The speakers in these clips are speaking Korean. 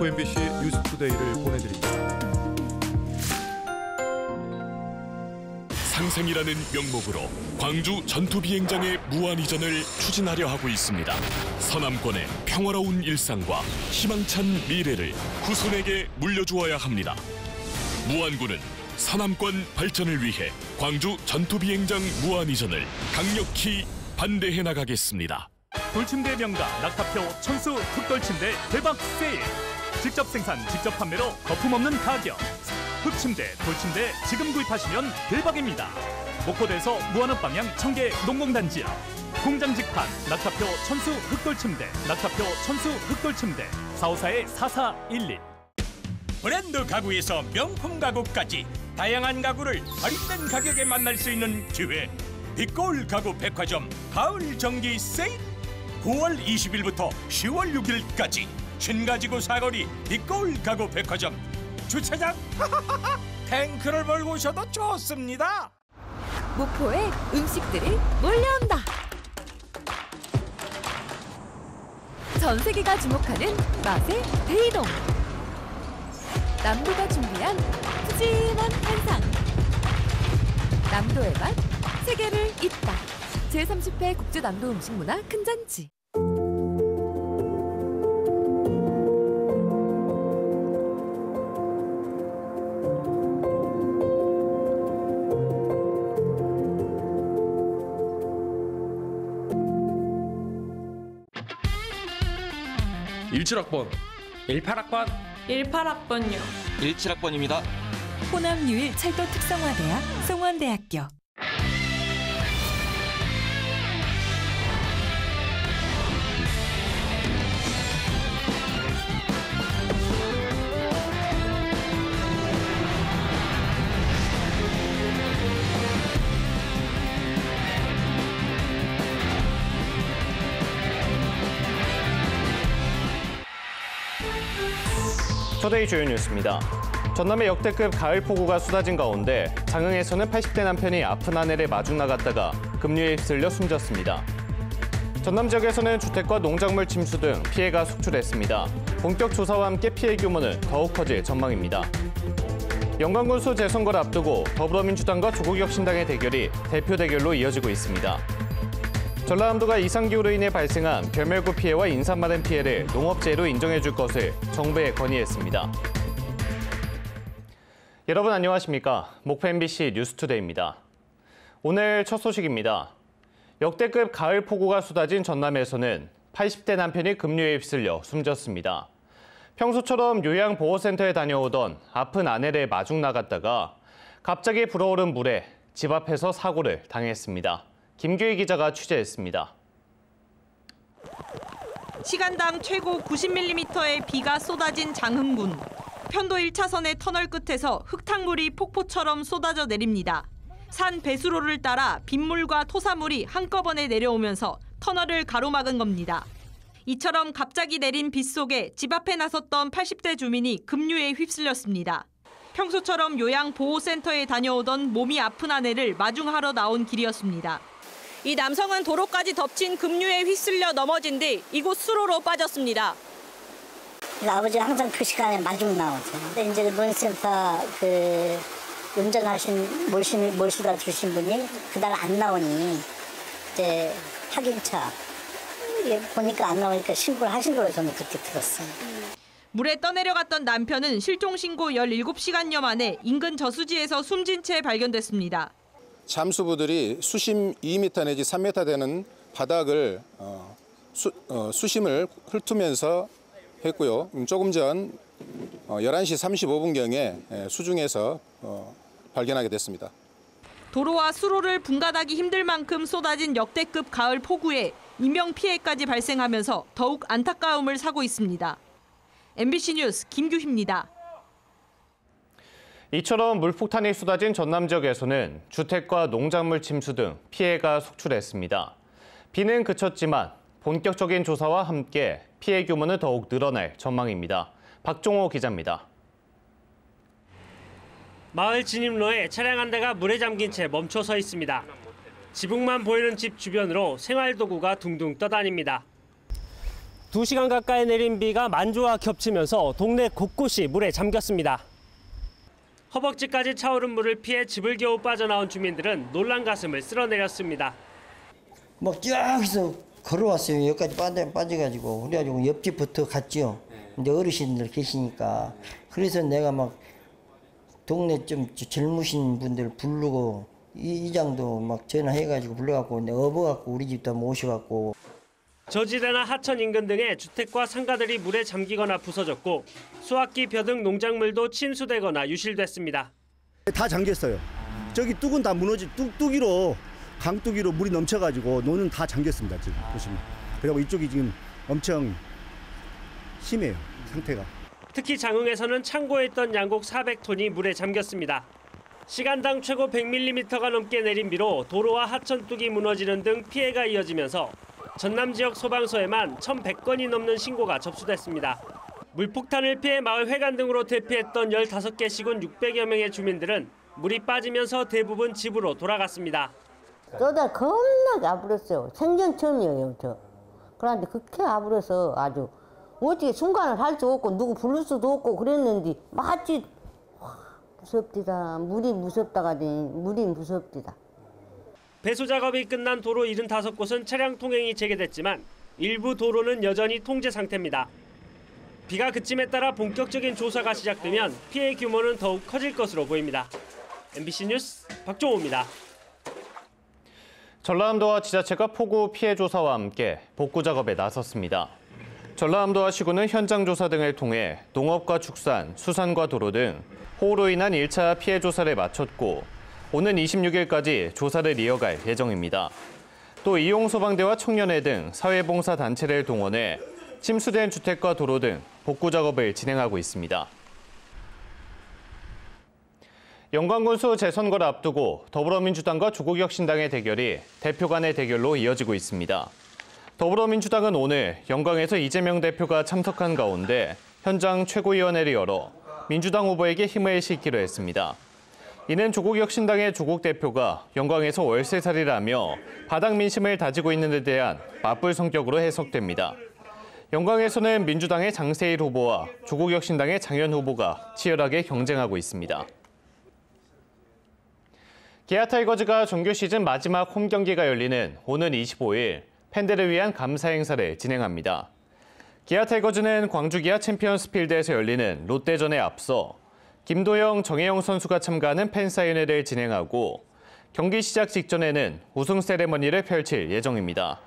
목포 MBC 뉴스투데이를 보내드립니다. 상생이라는 명목으로 광주 전투비행장의 무한이전을 추진하려 하고 있습니다. 서남권의 평화로운 일상과 희망찬 미래를 후손에게 물려주어야 합니다. 무한군은 서남권 발전을 위해 광주 전투비행장 무한이전을 강력히 반대해 나가겠습니다. 돌침대 명가 낙타표 천수 흑돌침대 대박 세일. 직접 생산 직접 판매로 거품 없는 가격. 흑침대 돌침대 지금 구입하시면 대박입니다. 목포대에서 무한읍 방향 청계 농공단지역. 공장 직판 낙타표 천수 흑돌침대 낙타표 천수 흑돌침대 454-4411. 브랜드 가구에서 명품 가구까지 다양한 가구를 할인된 가격에 만날 수 있는 기회. 빛거울 가구 백화점 가을 정기 세일. 9월 20일부터 10월 6일까지 신가지구 사거리 빛거울 가구 백화점. 주차장 탱크를 몰고 오셔도 좋습니다. 목포에 음식들이 몰려온다. 전 세계가 주목하는 맛의 대이동. 남도가 준비한 푸짐한 한상. 남도의 맛, 세계를 잇다. 제30회 국제남도 음식문화 큰잔치. (17학번) 18학번 18학번요. 17학번입니다. 호남 유일 철도 특성화대학 송원대학교. 투데이 주요 뉴스입니다. 전남의 역대급 가을 폭우가 쏟아진 가운데 장흥에서는 80대 남편이 아픈 아내를 마중 나갔다가 급류에 휩쓸려 숨졌습니다. 전남 지역에서는 주택과 농작물 침수 등 피해가 속출했습니다. 본격 조사와 함께 피해 규모는 더욱 커질 전망입니다. 영광군수 재선거를 앞두고 더불어민주당과 조국혁신당의 대결이 대표 대결로 이어지고 있습니다. 전라남도가 이상기후로 인해 발생한 별멸구 피해와 인삼마른 피해를 농업재해로 인정해줄 것을 정부에 건의했습니다. 여러분 안녕하십니까? 목포 MBC 뉴스투데이입니다. 오늘 첫 소식입니다. 역대급 가을 폭우가 쏟아진 전남에서는 80대 남편이 급류에 휩쓸려 숨졌습니다. 평소처럼 요양보호센터에 다녀오던 아픈 아내를 마중 나갔다가 갑자기 불어오른 물에 집 앞에서 사고를 당했습니다. 김규희 기자가 취재했습니다. 시간당 최고 90mm의 비가 쏟아진 장흥군. 편도 1차선의 터널 끝에서 흙탕물이 폭포처럼 쏟아져 내립니다. 산 배수로를 따라 빗물과 토사물이 한꺼번에 내려오면서 터널을 가로막은 겁니다. 이처럼 갑자기 내린 빗 속에 집 앞에 나섰던 80대 주민이 급류에 휩쓸렸습니다. 평소처럼 요양보호센터에 다녀오던 몸이 아픈 아내를 마중하러 나온 길이었습니다. 이 남성은 도로까지 덮친 급류에 휩쓸려 넘어진 뒤 이곳 수로로 빠졌습니다. 아버지가 항상 그 시간에 마중 나오죠. 근데 이제 노인센터 운전하신 몰수가 주신 분이 그날 안 나오니 이제 확인차 보니까 안 나오니까 신고를 하신 걸로 저는 그렇게 들었어요. 물에 떠내려갔던 남편은 실종 신고 17시간여 만에 인근 저수지에서 숨진 채 발견됐습니다. 잠수부들이 수심 2m 내지 3m 되는 바닥을 수심을 훑으면서 했고요. 조금 전 11시 35분경에 수중에서 발견하게 됐습니다. 도로와 수로를 분간하기 힘들 만큼 쏟아진 역대급 가을 폭우에 인명피해까지 발생하면서 더욱 안타까움을 사고 있습니다. MBC 뉴스 김규희입니다. 이처럼 물폭탄이 쏟아진 전남 지역에서는 주택과 농작물 침수 등 피해가 속출했습니다. 비는 그쳤지만 본격적인 조사와 함께 피해 규모는 더욱 늘어날 전망입니다. 박종호 기자입니다. 마을 진입로에 차량 한 대가 물에 잠긴 채 멈춰 서 있습니다. 지붕만 보이는 집 주변으로 생활도구가 둥둥 떠다닙니다. 2시간 가까이 내린 비가 만조와 겹치면서 동네 곳곳이 물에 잠겼습니다. 허벅지까지 차오른 물을 피해 집을 겨우 빠져나온 주민들은 놀란 가슴을 쓸어내렸습니다. 막 저기서 걸어왔어요. 여기까지 빠져가지고. 그래가지고 옆집부터 갔죠. 근데 어르신들 계시니까. 그래서 내가 막 동네 좀 젊으신 분들 부르고 이장도 막 전화해가지고 불러갖고 업어갖고 우리 집도 모셔갖고. 저지대나 하천 인근 등의 주택과 상가들이 물에 잠기거나 부서졌고 수확기 벼 등 농작물도 침수되거나 유실됐습니다. 다 잠겼어요. 저기 뚝은 다 무너지 뚝뚝이로 강뚝이로 물이 넘쳐가지고 논은 다 잠겼습니다. 지금 보시면. 그리고 이쪽이 지금 엄청 심해요. 상태가. 특히 장흥에서는 창고에 있던 양곡 400톤이 물에 잠겼습니다. 시간당 최고 100mm가 넘게 내린 비로 도로와 하천 뚝이 무너지는 등 피해가 이어지면서 전남 지역 소방서에만 1,100건이 넘는 신고가 접수됐습니다. 물폭탄을 피해 마을 회관 등으로 대피했던 15개 시군 600여 명의 주민들은 물이 빠지면서 대부분 집으로 돌아갔습니다. 쏟아 겁나게 아부렸어요. 생전 처음이에요. 저. 그런데 그렇게 아부려서 아주 어떻게 순간을 할 수 없고 누구 부를 수도 없고 그랬는데 마치 무섭디다. 물이 무섭다가니 물이 무섭디다. 배수 작업이 끝난 도로 75곳은 차량 통행이 재개됐지만 일부 도로는 여전히 통제 상태입니다. 비가 그침에 따라 본격적인 조사가 시작되면 피해 규모는 더욱 커질 것으로 보입니다. MBC 뉴스 박종호입니다. 전라남도와 지자체가 폭우 피해 조사와 함께 복구 작업에 나섰습니다. 전라남도와 시군은 현장 조사 등을 통해 농업과 축산, 수산과 도로 등 호우로 인한 1차 피해 조사를 마쳤고 오는 26일까지 조사를 이어갈 예정입니다. 또 이용소방대와 청년회 등 사회봉사단체를 동원해 침수된 주택과 도로 등 복구 작업을 진행하고 있습니다. 영광군수 재선거를 앞두고 더불어민주당과 조국혁신당의 대결이 대표 간의 대결로 이어지고 있습니다. 더불어민주당은 오늘 영광에서 이재명 대표가 참석한 가운데 현장 최고위원회를 열어 민주당 후보에게 힘을 실기로 했습니다. 이는 조국혁신당의 조국 대표가 영광에서 월세살이를 하며 바닥 민심을 다지고 있는 데 대한 맞불 성격으로 해석됩니다. 영광에서는 민주당의 장세일 후보와 조국혁신당의 장현 후보가 치열하게 경쟁하고 있습니다. 기아 타이거즈가 정규 시즌 마지막 홈 경기가 열리는 오는 25일 팬들을 위한 감사 행사를 진행합니다. 기아 타이거즈는 광주 기아 챔피언스필드에서 열리는 롯데전에 앞서 김도영, 정혜영 선수가 참가하는 팬사인회를 진행하고 경기 시작 직전에는 우승 세레머니를 펼칠 예정입니다.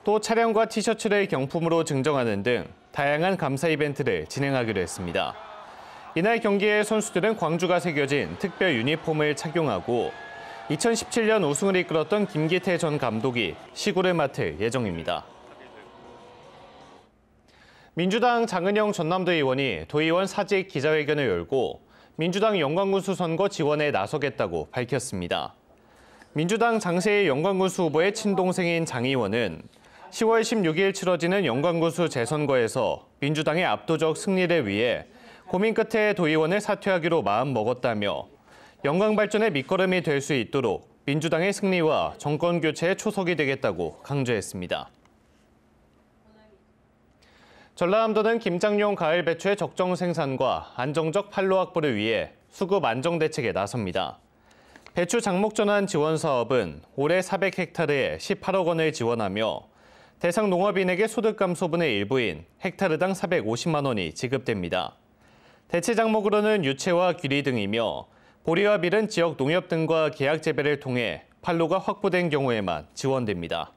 또 차량과 티셔츠를 경품으로 증정하는 등 다양한 감사 이벤트를 진행하기로 했습니다. 이날 경기에 선수들은 광주가 새겨진 특별 유니폼을 착용하고 2017년 우승을 이끌었던 김기태 전 감독이 시구를 맡을 예정입니다. 민주당 장은영 전남도 의원이 도의원 사직 기자회견을 열고 민주당 영광군수 선거 지원에 나서겠다고 밝혔습니다. 민주당 장세일 영광군수 후보의 친동생인 장 의원은 10월 16일 치러지는 영광군수 재선거에서 민주당의 압도적 승리를 위해 고민 끝에 도의원을 사퇴하기로 마음먹었다며 영광 발전의 밑거름이 될 수 있도록 민주당의 승리와 정권 교체의 초석이 되겠다고 강조했습니다. 전라남도는 김장용 가을 배추의 적정 생산과 안정적 판로 확보를 위해 수급 안정 대책에 나섭니다. 배추 장목 전환 지원 사업은 올해 400헥타르에 18억 원을 지원하며 대상 농업인에게 소득 감소분의 일부인 헥타르당 450만 원이 지급됩니다. 대체 장목으로는 유채와 귀리 등이며 보리와 밀은 지역 농협 등과 계약 재배를 통해 판로가 확보된 경우에만 지원됩니다.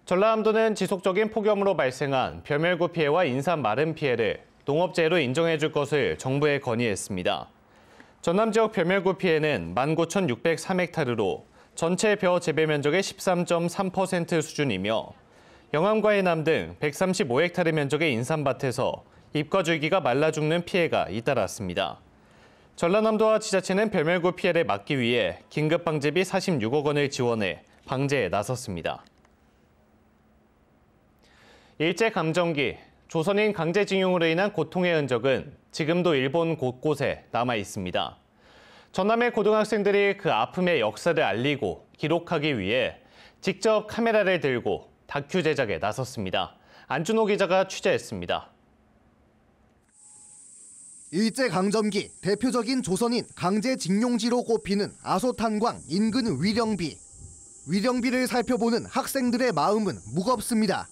전라남도는 지속적인 폭염으로 발생한 벼멸구 피해와 인삼 마른 피해를 농업재해로 인정해줄 것을 정부에 건의했습니다. 전남 지역 벼멸구 피해는 19,603헥타르로 전체 벼 재배 면적의 13.3% 수준이며 영암과 해남 등 135헥타르 면적의 인삼밭에서 잎과 줄기가 말라 죽는 피해가 잇따랐습니다. 전라남도와 지자체는 벼멸구 피해를 막기 위해 긴급방제비 46억 원을 지원해 방제에 나섰습니다. 일제감정기, 조선인 강제징용으로 인한 고통의 흔적은 지금도 일본 곳곳에 남아 있습니다. 전남의 고등학생들이 그 아픔의 역사를 알리고 기록하기 위해 직접 카메라를 들고 다큐 제작에 나섰습니다. 안준호 기자가 취재했습니다. 일제강점기 대표적인 조선인 강제징용지로 꼽히는 아소탄광 인근 위령비. 위령비를 살펴보는 학생들의 마음은 무겁습니다.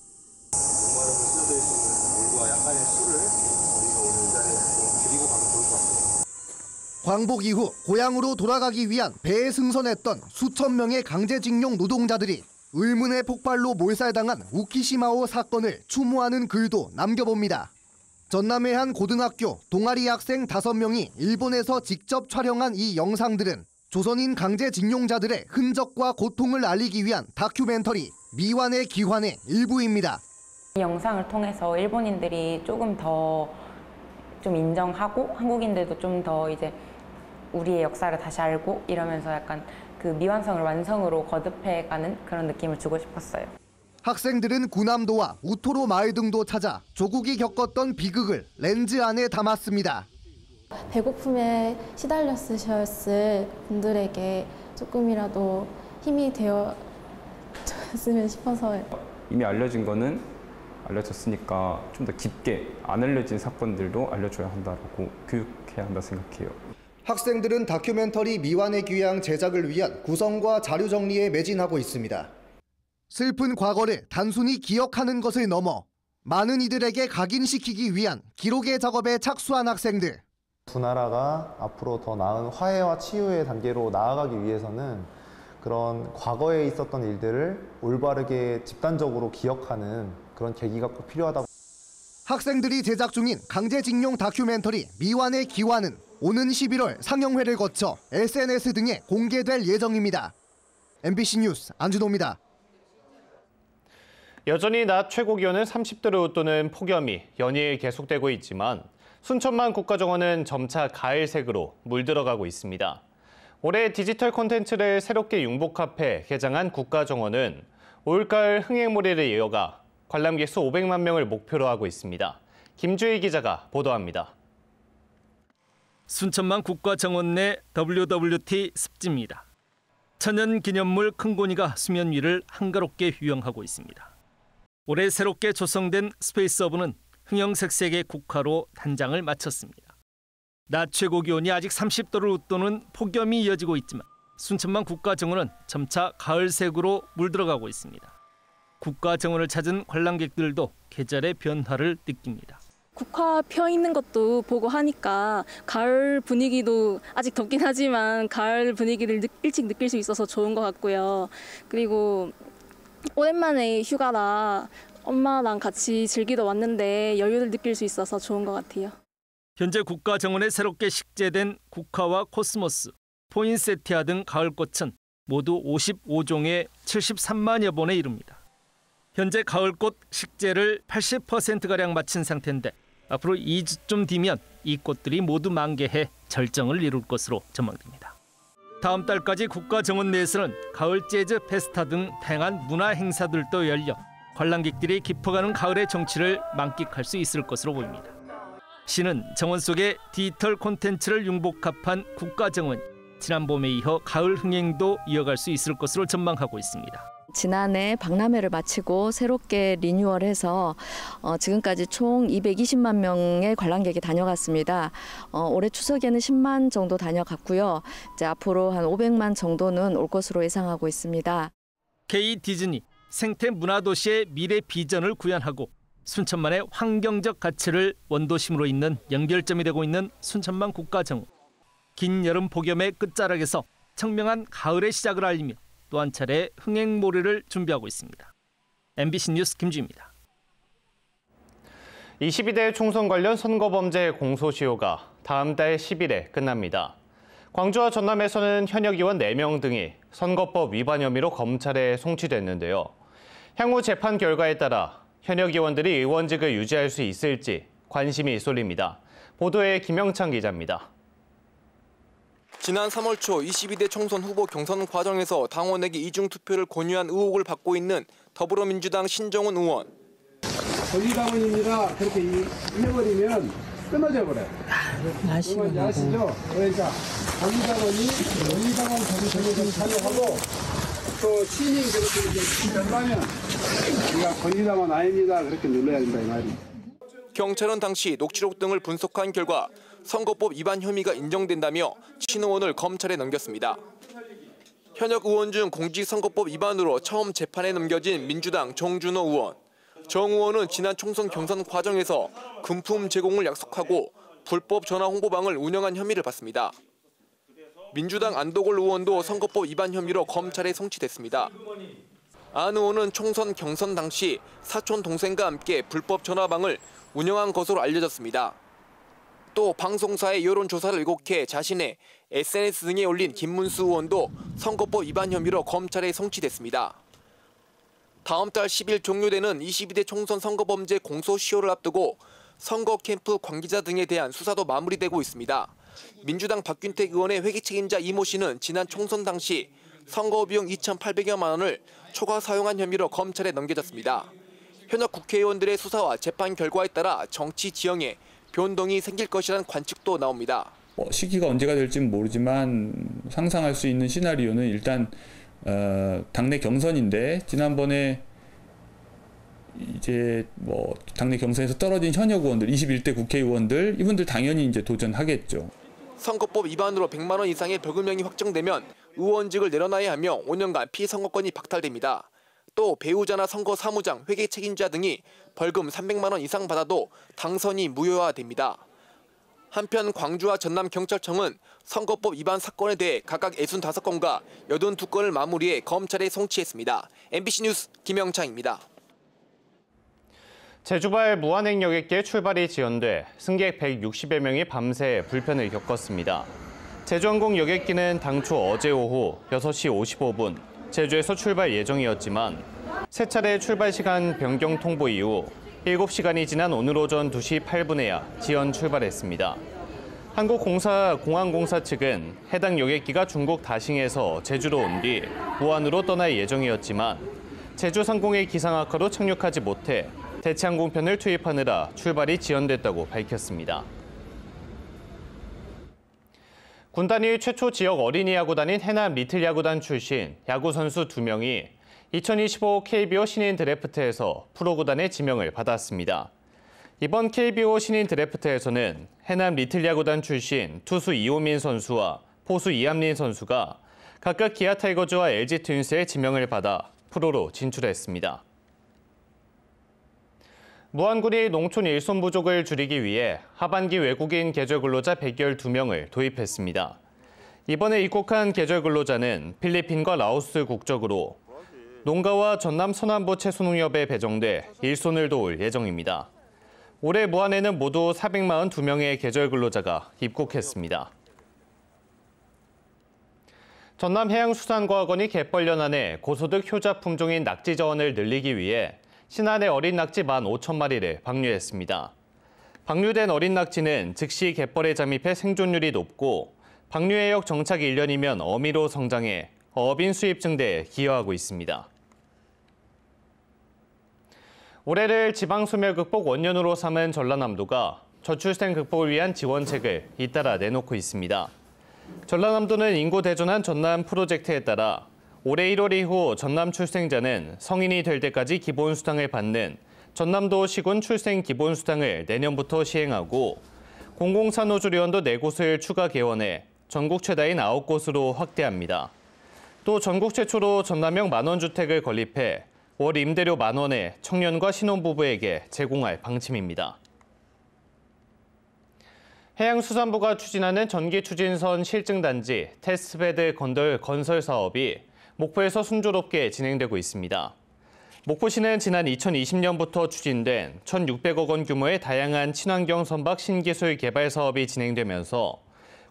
광복 이후 고향으로 돌아가기 위한 배에 승선했던 수천 명의 강제징용 노동자들이 의문의 폭발로 몰살당한 우키시마오 사건을 추모하는 글도 남겨봅니다. 전남의 한 고등학교 동아리 학생 5명이 일본에서 직접 촬영한 이 영상들은 조선인 강제징용자들의 흔적과 고통을 알리기 위한 다큐멘터리 미완의 기환의 일부입니다. 이 영상을 통해서 일본인들이 조금 더 좀 인정하고 한국인들도 좀 더 이제 우리의 역사를 다시 알고 이러면서 약간 그 미완성을 완성으로 거듭해가는 그런 느낌을 주고 싶었어요. 학생들은 구남도와 우토로 마을 등도 찾아 조국이 겪었던 비극을 렌즈 안에 담았습니다. 배고픔에 시달렸을 분들에게 조금이라도 힘이 되었으면 싶어서요. 이미 알려진 거는 알려졌으니까 좀 더 깊게 안 알려진 사건들도 알려줘야 한다고 교육해야 한다 생각해요. 학생들은 다큐멘터리 미완의 귀향 제작을 위한 구성과 자료 정리에 매진하고 있습니다. 슬픈 과거를 단순히 기억하는 것을 넘어 많은 이들에게 각인시키기 위한 기록의 작업에 착수한 학생들. 두 나라가 앞으로 더 나은 화해와 치유의 단계로 나아가기 위해서는 그런 과거에 있었던 일들을 올바르게 집단적으로 기억하는 그런 계기가 꼭 필요하다고. 학생들이 제작 중인 강제징용 다큐멘터리 미완의 기환은 오는 11월 상영회를 거쳐 SNS 등에 공개될 예정입니다. MBC 뉴스 안준호입니다. 여전히 낮 최고 기온은 30도를 웃도는 폭염이 연이을 계속되고 있지만 순천만 국가정원은 점차 가을색으로 물들어가고 있습니다. 올해 디지털 콘텐츠를 새롭게 융복합해 개장한 국가정원은 올가을 흥행몰이를 이어가 관람객 수 500만 명을 목표로 하고 있습니다. 김주희 기자가 보도합니다. 순천만 국가정원 내 WWT 습지입니다. 천연기념물 큰고니가 수면 위를 한가롭게 휘영하고 있습니다. 올해 새롭게 조성된 스페이스허브는 흥형색색의 국화로 단장을 마쳤습니다. 낮 최고 기온이 아직 30도를 웃도는 폭염이 이어지고 있지만 순천만 국가정원은 점차 가을색으로 물들어가고 있습니다. 국가정원을 찾은 관람객들도 계절의 변화를 느낍니다. 국화 펴 있는 것도 보고 하니까 가을 분위기도 아직 덥긴 하지만 가을 분위기를 일찍 느낄 수 있어서 좋은 것 같고요. 그리고 오랜만에 휴가라 엄마랑 같이 즐기러 왔는데 여유를 느낄 수 있어서 좋은 것 같아요. 현재 국가정원에 새롭게 식재된 국화와 코스모스, 포인세티아 등 가을꽃은 모두 55종에 73만여 본에 이릅니다. 현재 가을꽃 식재를 80%가량 마친 상태인데 앞으로 2주쯤 뒤면 이 꽃들이 모두 만개해 절정을 이룰 것으로 전망됩니다. 다음 달까지 국가정원 내에서는 가을 재즈 페스타 등 다양한 문화 행사들도 열려 관람객들이 깊어가는 가을의 정취를 만끽할 수 있을 것으로 보입니다. 시는 정원 속에 디지털 콘텐츠를 융복합한 국가정원, 지난 봄에 이어 가을 흥행도 이어갈 수 있을 것으로 전망하고 있습니다. 지난해 박람회를 마치고 새롭게 리뉴얼해서 지금까지 총 220만 명의 관람객이 다녀갔습니다. 올해 추석에는 10만 정도 다녀갔고요. 이제 앞으로 한 500만 정도는 올 것으로 예상하고 있습니다. K 디즈니 생태 문화도시의 미래 비전을 구현하고 순천만의 환경적 가치를 원도심으로 잇는 연결점이 되고 있는 순천만 국가정원. 긴 여름 폭염의 끝자락에서 청명한 가을의 시작을 알리며 또 한 차례 흥행몰이를 준비하고 있습니다. MBC 뉴스 김주희입니다. 22대 총선 관련 선거범죄 공소시효가 다음 달 10일에 끝납니다. 광주와 전남에서는 현역 의원 4명 등이 선거법 위반 혐의로 검찰에 송치됐는데요. 향후 재판 결과에 따라 현역 의원들이 의원직을 유지할 수 있을지 관심이 쏠립니다. 보도에 김영찬 기자입니다. 지난 3월 초 22대 총선 후보 경선 과정에서 당원에게 이중투표를 권유한 의혹을 받고 있는 더불어민주당 신정훈 의원. 권리당원입니다. 그렇게 해버리면 끊어져 버려요. 아시죠? 그러니까 권리당원이 권리당원 경선에 참여하고 또 시민 그렇게 된다면 우리가 권리당원 아닙니다. 그렇게 눌러야 된다 이 말이에요. 경찰은 당시 녹취록 등을 분석한 결과 선거법 위반 혐의가 인정된다며 신 의원을 검찰에 넘겼습니다. 현역 의원 중 공직선거법 위반으로 처음 재판에 넘겨진 민주당 정준호 의원. 정 의원은 지난 총선 경선 과정에서 금품 제공을 약속하고 불법 전화 홍보방을 운영한 혐의를 받습니다. 민주당 안도골 의원도 선거법 위반 혐의로 검찰에 송치됐습니다. 안 의원은 총선 경선 당시 사촌 동생과 함께 불법 전화방을 운영한 것으로 알려졌습니다. 또 방송사의 여론조사를 왜곡해 자신의 SNS 등에 올린 김문수 의원도 선거법 위반 혐의로 검찰에 송치됐습니다. 다음 달 10일 종료되는 22대 총선 선거범죄 공소시효를 앞두고 선거 캠프 관계자 등에 대한 수사도 마무리되고 있습니다. 민주당 박균택 의원의 회계 책임자 이모 씨는 지난 총선 당시 선거 비용 2,800여만 원을 초과 사용한 혐의로 검찰에 넘겨졌습니다. 현역 국회의원들의 수사와 재판 결과에 따라 정치 지형에 변동이 생길 것이라는 관측도 나옵니다. 시기가 언제가 될지는 모르지만 상상할 수 있는 시나리오는 일단 당내 경선인데 지난번에 이제 당내 경선에서 떨어진 현역 의원들, 21대 국회의원들 이분들 당연히 이제 도전하겠죠. 선거법 위반으로 100만 원 이상의 벌금형이 확정되면 의원직을 내려놔야 하며 5년간 피선거권이 박탈됩니다. 또 배우자나 선거 사무장, 회계 책임자 등이 벌금 300만 원 이상 받아도 당선이 무효화됩니다. 한편 광주와 전남경찰청은 선거법 위반 사건에 대해 각각 65건과 82건을 마무리해 검찰에 송치했습니다. MBC 뉴스 김영창입니다. 제주발 무안행 여객기의 출발이 지연돼 승객 160여 명이 밤새 불편을 겪었습니다. 제주항공 여객기는 당초 어제 오후 6시 55분 제주에서 출발 예정이었지만 세 차례 출발 시간 변경 통보 이후 7시간이 지난 오늘 오전 2시 8분에야 지연 출발했습니다. 한국공항공사 측은 해당 여객기가 중국 다싱에서 제주로 온 뒤 무안으로 떠날 예정이었지만 제주상공의 기상 악화로 착륙하지 못해 대체항공편을 투입하느라 출발이 지연됐다고 밝혔습니다. 군단위 최초 지역 어린이 야구단인 해남 리틀 야구단 출신 야구선수 2명이 2025 KBO 신인 드래프트에서 프로구단의 지명을 받았습니다. 이번 KBO 신인 드래프트에서는 해남 리틀 야구단 출신 투수 이호민 선수와 포수 이함린 선수가 각각 기아 타이거즈와 LG 트윈스의 지명을 받아 프로로 진출했습니다. 무안군이 농촌 일손 부족을 줄이기 위해 하반기 외국인 계절 근로자 112명을 도입했습니다. 이번에 입국한 계절 근로자는 필리핀과 라오스 국적으로 농가와 전남 서남부 채소농협에 배정돼 일손을 도울 예정입니다. 올해 무안에는 모두 442명의 계절 근로자가 입국했습니다. 전남해양수산과학원이 갯벌 연안에 고소득 효자 품종인 낙지 저원을 늘리기 위해 신안의 어린 낙지 15,000마리를 방류했습니다. 방류된 어린 낙지는 즉시 갯벌에 잠입해 생존율이 높고 방류해역 정착 1년이면 어미로 성장해 어업인 수입 증대에 기여하고 있습니다. 올해를 지방소멸 극복 원년으로 삼은 전라남도가 저출생 극복을 위한 지원책을 잇따라 내놓고 있습니다. 전라남도는 인구 대전환 전남 프로젝트에 따라 올해 1월 이후 전남 출생자는 성인이 될 때까지 기본수당을 받는 전남도 시군 출생 기본수당을 내년부터 시행하고 공공산후조리원도 4곳을 추가 개원해 전국 최다인 9곳으로 확대합니다. 또 전국 최초로 전남형 만원주택을 건립해 월 임대료 10,000원에 청년과 신혼부부에게 제공할 방침입니다. 해양수산부가 추진하는 전기추진선 실증단지 테스트베드 건설 사업이 목포에서 순조롭게 진행되고 있습니다. 목포시는 지난 2020년부터 추진된 1,600억 원 규모의 다양한 친환경 선박 신기술 개발 사업이 진행되면서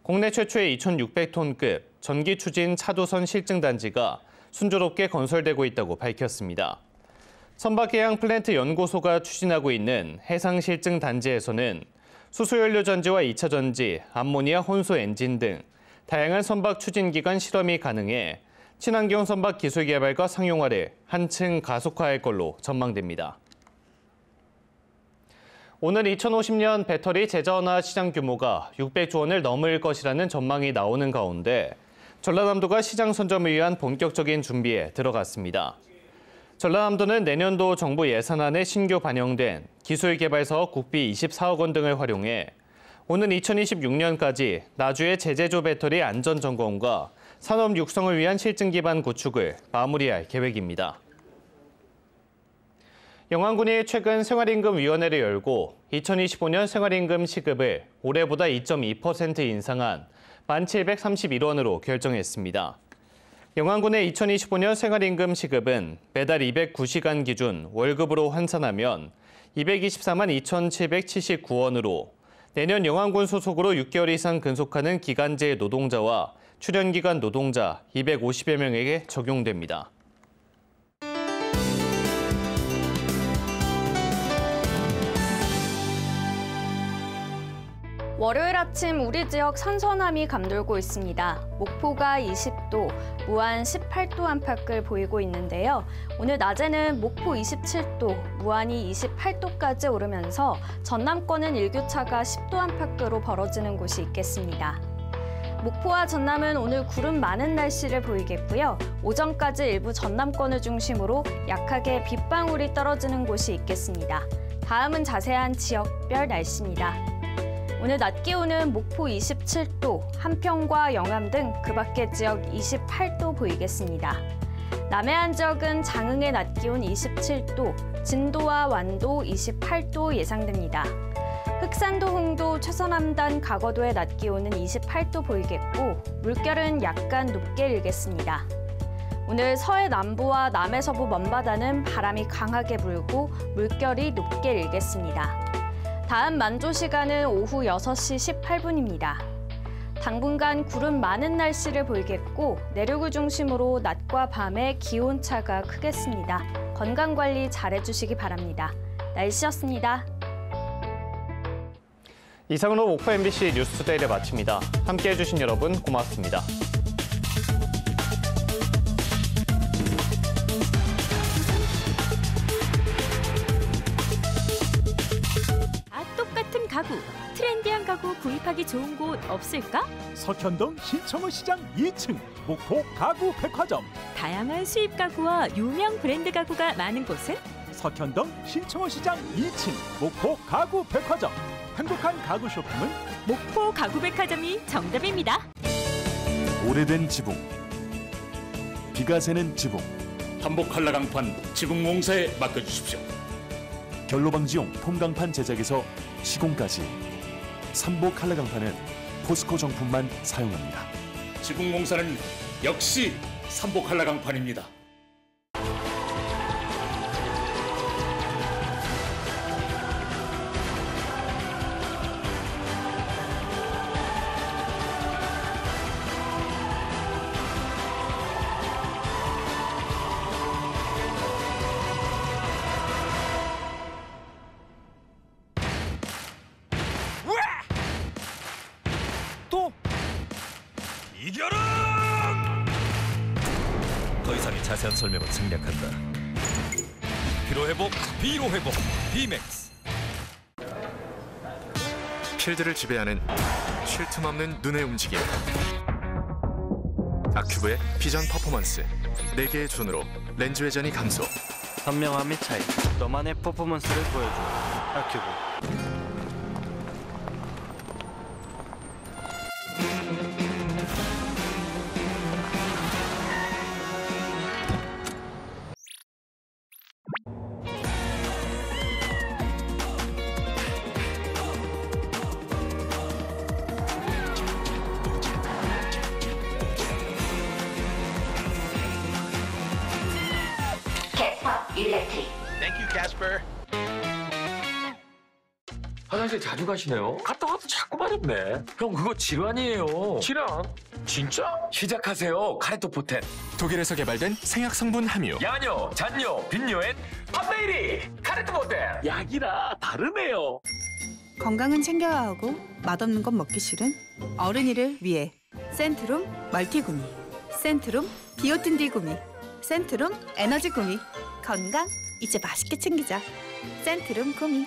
국내 최초의 2,600톤급 전기 추진 차도선 실증단지가 순조롭게 건설되고 있다고 밝혔습니다. 선박해양 플랜트 연구소가 추진하고 있는 해상 실증단지에서는 수소연료전지와 2차 전지, 암모니아 혼소 엔진 등 다양한 선박 추진기관 실험이 가능해 친환경 선박 기술 개발과 상용화를 한층 가속화할 걸로 전망됩니다. 오늘 2050년 배터리 재전화 시장 규모가 600조 원을 넘을 것이라는 전망이 나오는 가운데 전라남도가 시장 선점을 위한 본격적인 준비에 들어갔습니다. 전라남도는 내년도 정부 예산안에 신규 반영된 기술개발사업 국비 24억 원 등을 활용해 오는 2026년까지 나주의 제재조 배터리 안전점검과 산업 육성을 위한 실증 기반 구축을 마무리할 계획입니다. 영안군이 최근 생활임금위원회를 열고 2025년 생활임금 시급을 올해보다 2.2% 인상한 1,731원으로 결정했습니다. 영안군의 2025년 생활임금 시급은 매달 209시간 기준 월급으로 환산하면 224만 2,779원으로 내년 영안군 소속으로 6개월 이상 근속하는 기간제 노동자와 출연기간 노동자 250여 명에게 적용됩니다. 월요일 아침 우리 지역 선선함이 감돌고 있습니다. 목포가 20도, 무안 18도 안팎을 보이고 있는데요. 오늘 낮에는 목포 27도, 무안이 28도까지 오르면서 전남권은 일교차가 10도 안팎으로 벌어지는 곳이 있겠습니다. 목포와 전남은 오늘 구름 많은 날씨를 보이겠고요. 오전까지 일부 전남권을 중심으로 약하게 빗방울이 떨어지는 곳이 있겠습니다. 다음은 자세한 지역별 날씨입니다. 오늘 낮 기온은 목포 27도, 한평과 영암 등 그 밖의 지역 28도 보이겠습니다. 남해안 지역은 장흥의 낮 기온 27도, 진도와 완도 28도 예상됩니다. 흑산도, 홍도, 최서남단, 강원도의 낮 기온은 28도 보이겠고 물결은 약간 높게 일겠습니다. 오늘 서해 남부와 남해서부 먼바다는 바람이 강하게 불고 물결이 높게 일겠습니다. 다음 만조 시간은 오후 6시 18분입니다. 당분간 구름 많은 날씨를 보이겠고 내륙을 중심으로 낮과 밤에 기온차가 크겠습니다. 건강관리 잘해주시기 바랍니다. 날씨였습니다. 이상으로 목포 MBC 뉴스투데이를 마칩니다. 함께해 주신 여러분 고맙습니다. 똑같은 가구, 트렌디한 가구 구입하기 좋은 곳 없을까? 석현동 신청호 시장 2층 목포 가구 백화점. 다양한 수입 가구와 유명 브랜드 가구가 많은 곳은 석현동 신청호 시장 2층 목포 가구 백화점. 행복한 가구 쇼핑은 목포 가구 백화점이 정답입니다. 오래된 지붕, 비가 새는 지붕, 한복 한라강판 지붕공사에 맡겨주십시오. 결로방지용 폼강판 제작에서 시공까지 삼복 한라강판은 포스코 정품만 사용합니다. 지붕공사는 역시 삼복 한라강판입니다. 이겨라! 더 이상의 자세한 설명은 생략한다. 피로회복, 비로회복, 비맥스. 필드를 지배하는 쉴 틈 없는 눈의 움직임. 아큐브의 비전 퍼포먼스. 4개의 존으로 렌즈 회전이 감소. 선명함 및 차이, 너만의 퍼포먼스를 보여줘. 아큐브. Thank you, Casper. 화장실 자주 가시네요? 갔다 와도 자꾸 마렵네. 형 그거 질환이에요. 질환? 진짜? 시작하세요. 카레토 포텐. 독일에서 개발된 생약 성분 함유. 야뇨, 잔뇨, 빈뇨엔 팜베이리. 카레토 포텐. 약이라 다르네요. 건강은 챙겨야 하고 맛없는 건 먹기 싫은 어른이를 위해 센트룸 멀티구미, 센트룸 비오틴 디구미, 센트룸 에너지 구미. 건강 이제 맛있게 챙기자. 센트룸 구미.